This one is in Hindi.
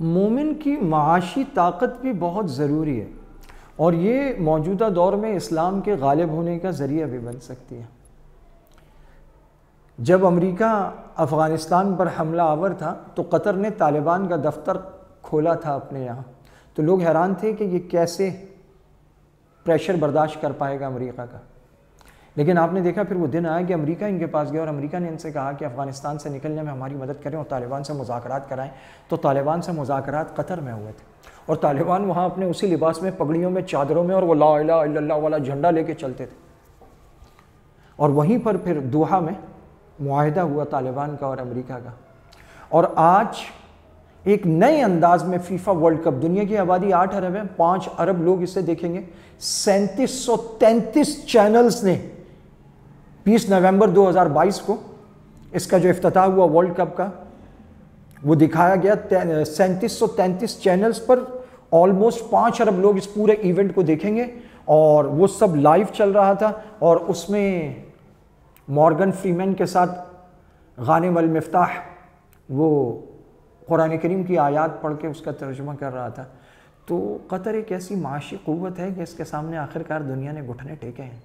मोमिन की माशी ताकत भी बहुत ज़रूरी है और ये मौजूदा दौर में इस्लाम के गालिब होने का ज़रिया भी बन सकती है। जब अमेरिका अफ़गानिस्तान पर हमला आवर था तो कतर ने तालिबान का दफ्तर खोला था अपने यहाँ, तो लोग हैरान थे कि ये कैसे प्रेशर बर्दाश्त कर पाएगा अमेरिका का। लेकिन आपने देखा फिर वो दिन आया कि अमेरिका इनके पास गया और अमेरिका ने इनसे कहा कि अफ़गानिस्तान से निकलने में हमारी मदद करें और तालिबान से मुज़ाकरात कराएं। तो तालिबान से मुज़ाकरात कतर में हुए थे और तालिबान वहाँ अपने उसी लिबास में, पगड़ियों में, चादरों में और वो ला इलाहा इल्लल्लाह वाला झंडा लेके चलते थे। और वहीं पर फिर दोहा में मुआहिदा हुआ तालिबान का और अमेरिका का। और आज एक नए अंदाज में फीफा वर्ल्ड कप, दुनिया की आबादी 8 अरब है, 5 अरब लोग इसे देखेंगे। 3733 चैनल्स ने 20 नवंबर 2022 को इसका जो इफ्तिताह हुआ वर्ल्ड कप का वो दिखाया गया। 3733 चैनल्स पर ऑलमोस्ट 5 अरब लोग इस पूरे इवेंट को देखेंगे और वो सब लाइव चल रहा था। और उसमें मॉर्गन फ्रीमैन के साथ गानिम अल मिफ्ताह वो कुरान करीम की आयत पढ़ के उसका तर्जुमा कर रहा था। तो कतर एक ऐसी माशी क़ुव्वत है कि इसके सामने आखिरकार दुनिया ने घुटने टेके हैं।